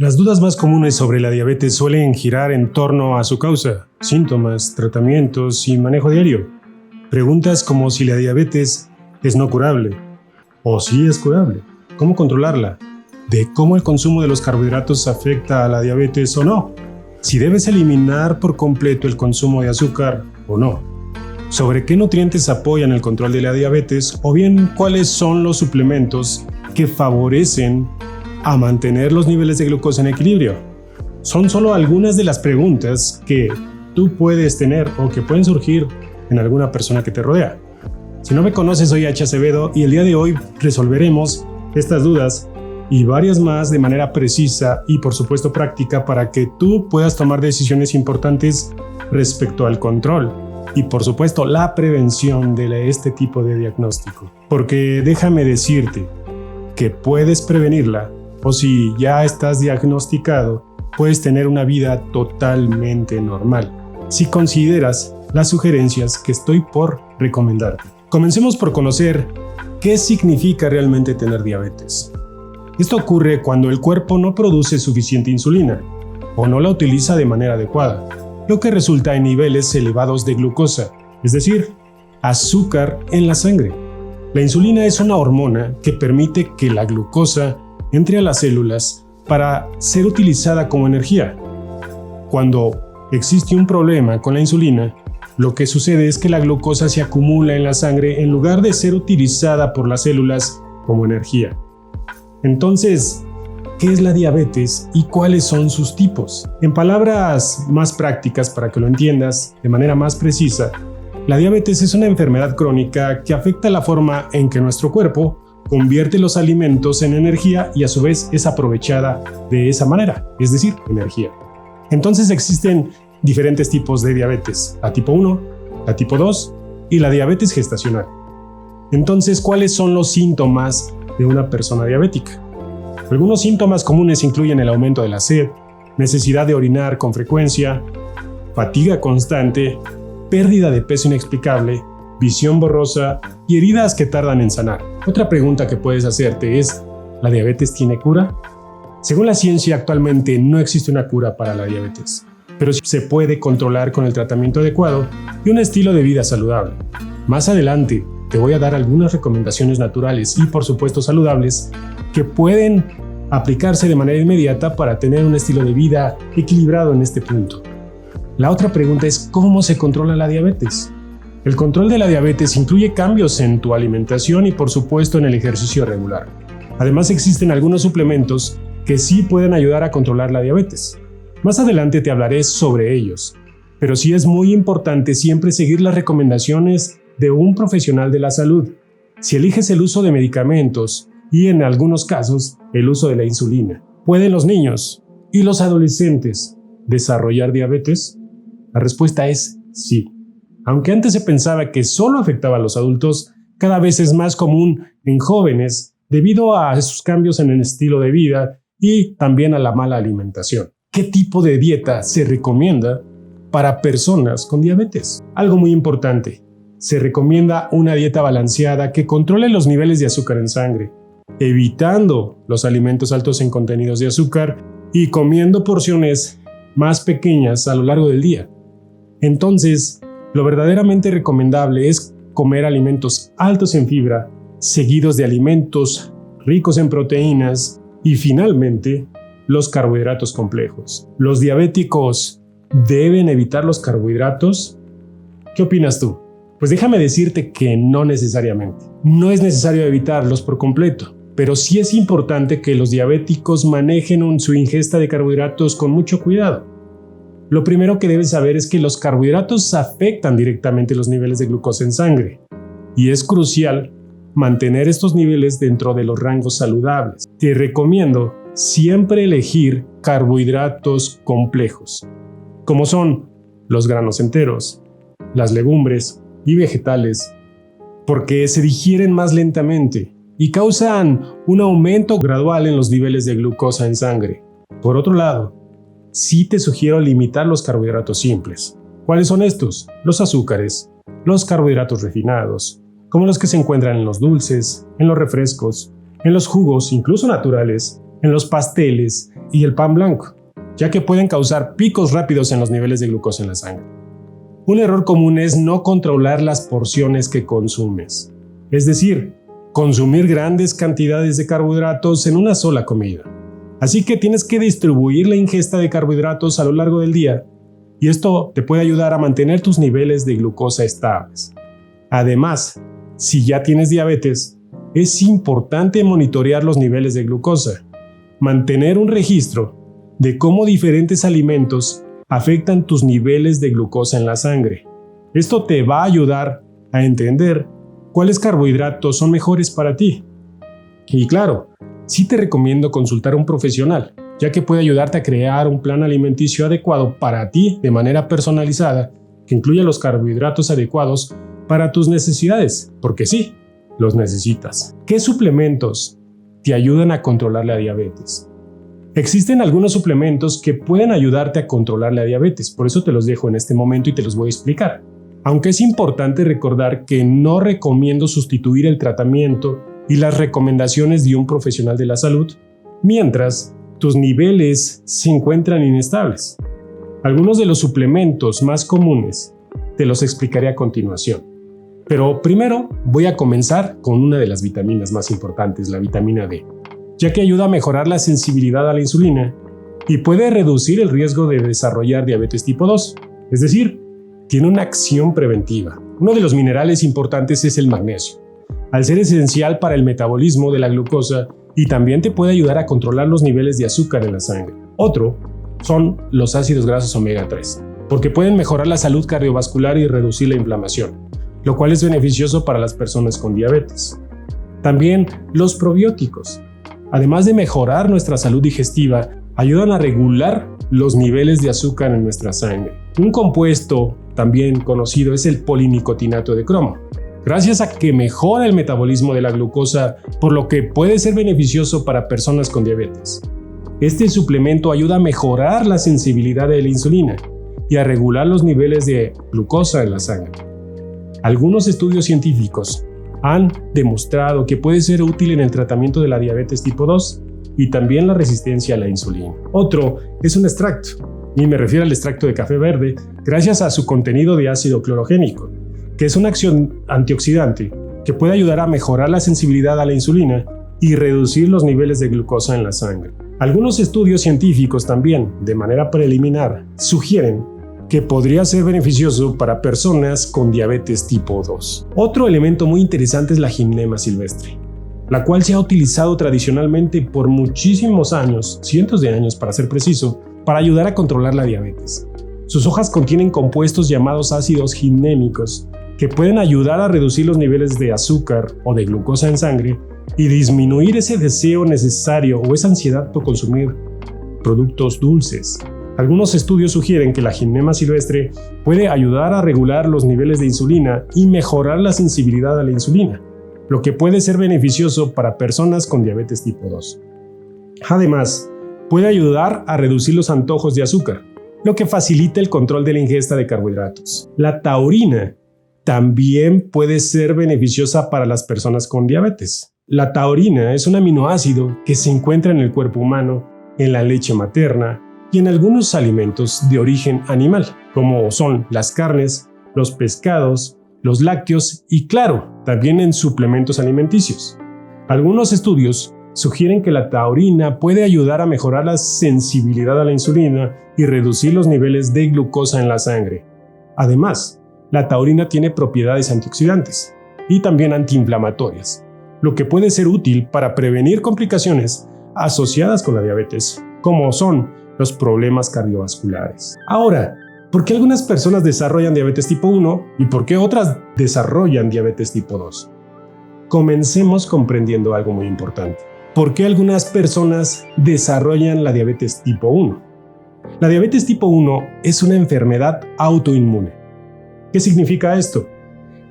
Las dudas más comunes sobre la diabetes suelen girar en torno a su causa, síntomas, tratamientos y manejo diario. Preguntas como si la diabetes es no curable, o si es curable, cómo controlarla, de cómo el consumo de los carbohidratos afecta a la diabetes o no, si debes eliminar por completo el consumo de azúcar o no, sobre qué nutrientes apoyan el control de la diabetes o bien cuáles son los suplementos que favorecen a mantener los niveles de glucosa en equilibrio. Son solo algunas de las preguntas que tú puedes tener o que pueden surgir en alguna persona que te rodea. Si no me conoces, soy H. Acevedo y el día de hoy resolveremos estas dudas y varias más de manera precisa y por supuesto práctica para que tú puedas tomar decisiones importantes respecto al control y por supuesto la prevención de este tipo de diagnóstico. Porque déjame decirte que puedes prevenirla, o si ya estás diagnosticado, puedes tener una vida totalmente normal, si consideras las sugerencias que estoy por recomendarte. Comencemos por conocer qué significa realmente tener diabetes. Esto ocurre cuando el cuerpo no produce suficiente insulina o no la utiliza de manera adecuada, lo que resulta en niveles elevados de glucosa, es decir, azúcar en la sangre. La insulina es una hormona que permite que la glucosa entre a las células para ser utilizada como energía. Cuando existe un problema con la insulina, lo que sucede es que la glucosa se acumula en la sangre en lugar de ser utilizada por las células como energía. Entonces, ¿qué es la diabetes y cuáles son sus tipos? En palabras más prácticas, para que lo entiendas de manera más precisa, la diabetes es una enfermedad crónica que afecta la forma en que nuestro cuerpo convierte los alimentos en energía y a su vez es aprovechada de esa manera, es decir, energía. Entonces existen diferentes tipos de diabetes, la tipo 1, la tipo 2 y la diabetes gestacional. Entonces, ¿cuáles son los síntomas de una persona diabética? Algunos síntomas comunes incluyen el aumento de la sed, necesidad de orinar con frecuencia, fatiga constante, pérdida de peso inexplicable, visión borrosa y heridas que tardan en sanar. Otra pregunta que puedes hacerte es, ¿la diabetes tiene cura? Según la ciencia, actualmente no existe una cura para la diabetes, pero se puede controlar con el tratamiento adecuado y un estilo de vida saludable. Más adelante te voy a dar algunas recomendaciones naturales y por supuesto saludables que pueden aplicarse de manera inmediata para tener un estilo de vida equilibrado en este punto. La otra pregunta es, ¿cómo se controla la diabetes? El control de la diabetes incluye cambios en tu alimentación y por supuesto en el ejercicio regular. Además existen algunos suplementos que sí pueden ayudar a controlar la diabetes. Más adelante te hablaré sobre ellos, pero sí es muy importante siempre seguir las recomendaciones de un profesional de la salud. Si eliges el uso de medicamentos y en algunos casos el uso de la insulina, ¿pueden los niños y los adolescentes desarrollar diabetes? La respuesta es sí. Aunque antes se pensaba que solo afectaba a los adultos, cada vez es más común en jóvenes debido a esos cambios en el estilo de vida y también a la mala alimentación. ¿Qué tipo de dieta se recomienda para personas con diabetes? Algo muy importante, se recomienda una dieta balanceada que controle los niveles de azúcar en sangre, evitando los alimentos altos en contenidos de azúcar y comiendo porciones más pequeñas a lo largo del día. Entonces, lo verdaderamente recomendable es comer alimentos altos en fibra, seguidos de alimentos ricos en proteínas y finalmente los carbohidratos complejos. ¿Los diabéticos deben evitar los carbohidratos? ¿Qué opinas tú? Pues déjame decirte que no necesariamente. No es necesario evitarlos por completo, pero sí es importante que los diabéticos manejen su ingesta de carbohidratos con mucho cuidado. Lo primero que debes saber es que los carbohidratos afectan directamente los niveles de glucosa en sangre y es crucial mantener estos niveles dentro de los rangos saludables. Te recomiendo siempre elegir carbohidratos complejos, como son los granos enteros, las legumbres y vegetales, porque se digieren más lentamente y causan un aumento gradual en los niveles de glucosa en sangre. Por otro lado, sí te sugiero limitar los carbohidratos simples. ¿Cuáles son estos? Los azúcares, los carbohidratos refinados, como los que se encuentran en los dulces, en los refrescos, en los jugos, incluso naturales, en los pasteles y el pan blanco, ya que pueden causar picos rápidos en los niveles de glucosa en la sangre. Un error común es no controlar las porciones que consumes, es decir, consumir grandes cantidades de carbohidratos en una sola comida. Así que tienes que distribuir la ingesta de carbohidratos a lo largo del día, y esto te puede ayudar a mantener tus niveles de glucosa estables. Además, si ya tienes diabetes, es importante monitorear los niveles de glucosa, mantener un registro de cómo diferentes alimentos afectan tus niveles de glucosa en la sangre. Esto te va a ayudar a entender cuáles carbohidratos son mejores para ti. Y claro, sí te recomiendo consultar a un profesional, ya que puede ayudarte a crear un plan alimenticio adecuado para ti de manera personalizada, que incluya los carbohidratos adecuados para tus necesidades, porque sí, los necesitas. ¿Qué suplementos te ayudan a controlar la diabetes? Existen algunos suplementos que pueden ayudarte a controlar la diabetes, por eso te los dejo en este momento y te los voy a explicar. Aunque es importante recordar que no recomiendo sustituir el tratamiento y las recomendaciones de un profesional de la salud, mientras tus niveles se encuentran inestables. Algunos de los suplementos más comunes te los explicaré a continuación. Pero primero voy a comenzar con una de las vitaminas más importantes, la vitamina D, ya que ayuda a mejorar la sensibilidad a la insulina y puede reducir el riesgo de desarrollar diabetes tipo 2, es decir, tiene una acción preventiva. Uno de los minerales importantes es el magnesio, al ser esencial para el metabolismo de la glucosa y también te puede ayudar a controlar los niveles de azúcar en la sangre. Otro son los ácidos grasos omega 3, porque pueden mejorar la salud cardiovascular y reducir la inflamación, lo cual es beneficioso para las personas con diabetes. También los probióticos, además de mejorar nuestra salud digestiva, ayudan a regular los niveles de azúcar en nuestra sangre. Un compuesto también conocido es el polinicotinato de cromo, gracias a que mejora el metabolismo de la glucosa, por lo que puede ser beneficioso para personas con diabetes. Este suplemento ayuda a mejorar la sensibilidad de la insulina y a regular los niveles de glucosa en la sangre. Algunos estudios científicos han demostrado que puede ser útil en el tratamiento de la diabetes tipo 2 y también la resistencia a la insulina. Otro es un extracto, y me refiero al extracto de café verde, gracias a su contenido de ácido clorogénico, que es una acción antioxidante que puede ayudar a mejorar la sensibilidad a la insulina y reducir los niveles de glucosa en la sangre. Algunos estudios científicos también, de manera preliminar, sugieren que podría ser beneficioso para personas con diabetes tipo 2. Otro elemento muy interesante es la ginema silvestre, la cual se ha utilizado tradicionalmente por muchísimos años, cientos de años para ser preciso, para ayudar a controlar la diabetes. Sus hojas contienen compuestos llamados ácidos ginémicos que pueden ayudar a reducir los niveles de azúcar o de glucosa en sangre y disminuir ese deseo necesario o esa ansiedad por consumir productos dulces. Algunos estudios sugieren que la ginema silvestre puede ayudar a regular los niveles de insulina y mejorar la sensibilidad a la insulina, lo que puede ser beneficioso para personas con diabetes tipo 2. Además, puede ayudar a reducir los antojos de azúcar, lo que facilita el control de la ingesta de carbohidratos. La taurina también puede ser beneficiosa para las personas con diabetes. La taurina es un aminoácido que se encuentra en el cuerpo humano, en la leche materna y en algunos alimentos de origen animal, como son las carnes, los pescados, los lácteos y, claro, también en suplementos alimenticios. Algunos estudios sugieren que la taurina puede ayudar a mejorar la sensibilidad a la insulina y reducir los niveles de glucosa en la sangre. Además, la taurina tiene propiedades antioxidantes y también antiinflamatorias, lo que puede ser útil para prevenir complicaciones asociadas con la diabetes, como son los problemas cardiovasculares. Ahora, ¿por qué algunas personas desarrollan diabetes tipo 1 y por qué otras desarrollan diabetes tipo 2? Comencemos comprendiendo algo muy importante. ¿Por qué algunas personas desarrollan la diabetes tipo 1? La diabetes tipo 1 es una enfermedad autoinmune. ¿Qué significa esto?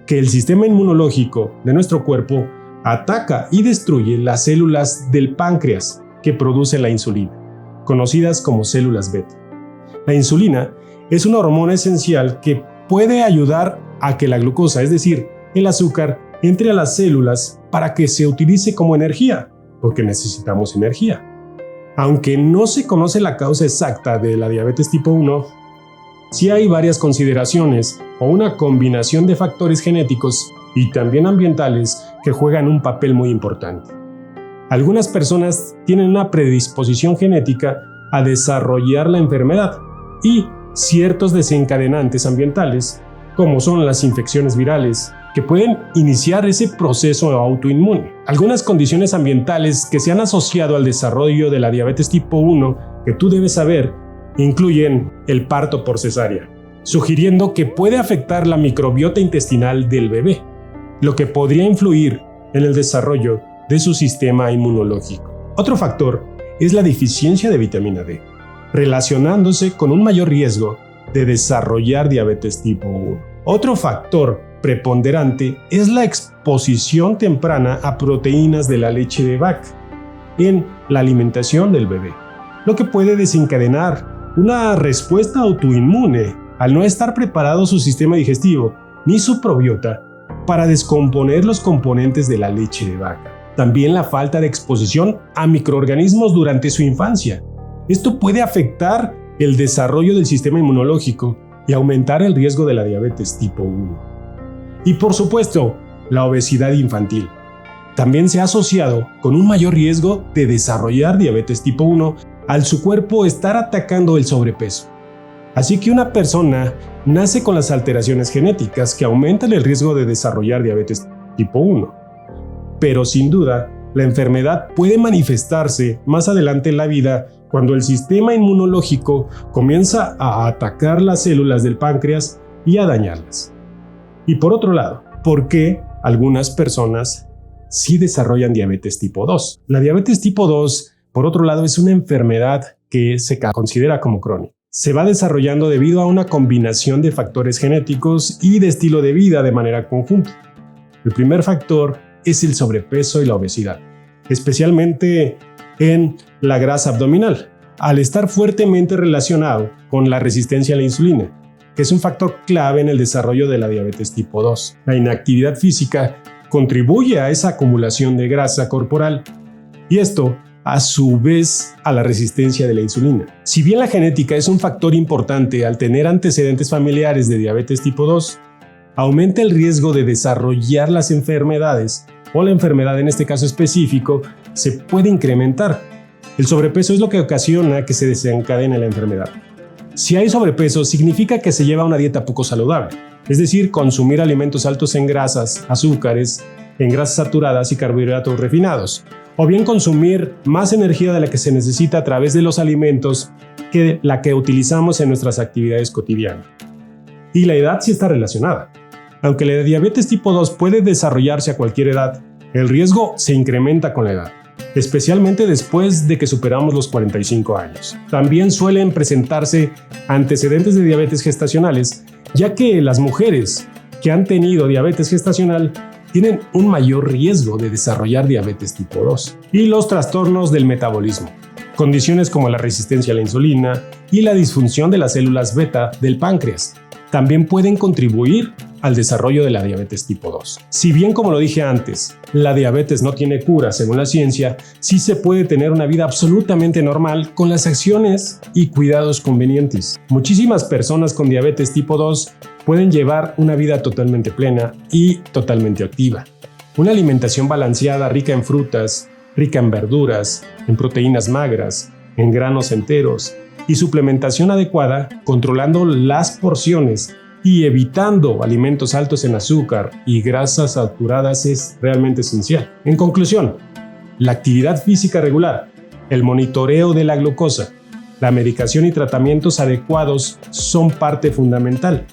Que el sistema inmunológico de nuestro cuerpo ataca y destruye las células del páncreas que produce la insulina, conocidas como células beta. La insulina es una hormona esencial que puede ayudar a que la glucosa, es decir, el azúcar, entre a las células para que se utilice como energía, porque necesitamos energía. Aunque no se conoce la causa exacta de la diabetes tipo 1, sí hay varias consideraciones o una combinación de factores genéticos y también ambientales que juegan un papel muy importante. Algunas personas tienen una predisposición genética a desarrollar la enfermedad y ciertos desencadenantes ambientales, como son las infecciones virales, que pueden iniciar ese proceso autoinmune. Algunas condiciones ambientales que se han asociado al desarrollo de la diabetes tipo 1 que tú debes saber incluyen el parto por cesárea, sugiriendo que puede afectar la microbiota intestinal del bebé, lo que podría influir en el desarrollo de su sistema inmunológico. Otro factor es la deficiencia de vitamina D, relacionándose con un mayor riesgo de desarrollar diabetes tipo 1. Otro factor preponderante es la exposición temprana a proteínas de la leche de vaca en la alimentación del bebé, lo que puede desencadenar una respuesta autoinmune al no estar preparado su sistema digestivo ni su probiota para descomponer los componentes de la leche de vaca. También la falta de exposición a microorganismos durante su infancia. Esto puede afectar el desarrollo del sistema inmunológico y aumentar el riesgo de la diabetes tipo 1. Y por supuesto, la obesidad infantil. También se ha asociado con un mayor riesgo de desarrollar diabetes tipo 1 al su cuerpo estar atacando el sobrepeso. Así que una persona nace con las alteraciones genéticas que aumentan el riesgo de desarrollar diabetes tipo 1. Pero sin duda, la enfermedad puede manifestarse más adelante en la vida cuando el sistema inmunológico comienza a atacar las células del páncreas y a dañarlas. Y por otro lado, ¿por qué algunas personas sí desarrollan diabetes tipo 2? La diabetes tipo 2, por otro lado, es una enfermedad que se considera como crónica. Se va desarrollando debido a una combinación de factores genéticos y de estilo de vida de manera conjunta. El primer factor es el sobrepeso y la obesidad, especialmente en la grasa abdominal, al estar fuertemente relacionado con la resistencia a la insulina, que es un factor clave en el desarrollo de la diabetes tipo 2. La inactividad física contribuye a esa acumulación de grasa corporal y esto, a su vez, a la resistencia de la insulina. Si bien la genética es un factor importante al tener antecedentes familiares de diabetes tipo 2, aumenta el riesgo de desarrollar las enfermedades o la enfermedad en este caso específico se puede incrementar. El sobrepeso es lo que ocasiona que se desencadene la enfermedad. Si hay sobrepeso, significa que se lleva una dieta poco saludable, es decir, consumir alimentos altos en grasas, azúcares, en grasas saturadas y carbohidratos refinados, o bien consumir más energía de la que se necesita a través de los alimentos que la que utilizamos en nuestras actividades cotidianas. Y la edad sí está relacionada. Aunque la diabetes tipo 2 puede desarrollarse a cualquier edad, el riesgo se incrementa con la edad, especialmente después de que superamos los 45 años. También suelen presentarse antecedentes de diabetes gestacionales, ya que las mujeres que han tenido diabetes gestacional tienen un mayor riesgo de desarrollar diabetes tipo 2. Y los trastornos del metabolismo, condiciones como la resistencia a la insulina y la disfunción de las células beta del páncreas, también pueden contribuir al desarrollo de la diabetes tipo 2. Si bien, como lo dije antes, la diabetes no tiene cura según la ciencia, sí se puede tener una vida absolutamente normal con las acciones y cuidados convenientes. Muchísimas personas con diabetes tipo 2 pueden llevar una vida totalmente plena y totalmente activa. Una alimentación balanceada, rica en frutas, rica en verduras, en proteínas magras, en granos enteros y suplementación adecuada, controlando las porciones y evitando alimentos altos en azúcar y grasas saturadas es realmente esencial. En conclusión, la actividad física regular, el monitoreo de la glucosa, la medicación y tratamientos adecuados son parte fundamental.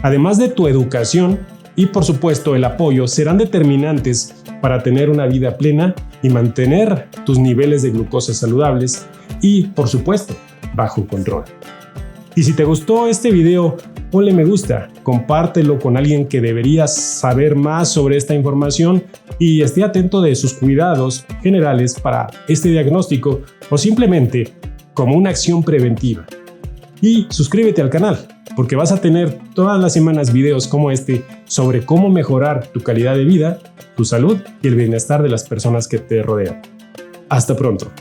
Además de tu educación y por supuesto el apoyo serán determinantes para tener una vida plena y mantener tus niveles de glucosa saludables y por supuesto bajo control. Y si te gustó este video, ponle me gusta, compártelo con alguien que debería saber más sobre esta información y esté atento de sus cuidados generales para este diagnóstico o simplemente como una acción preventiva. Y suscríbete al canal, porque vas a tener todas las semanas videos como este sobre cómo mejorar tu calidad de vida, tu salud y el bienestar de las personas que te rodean. Hasta pronto.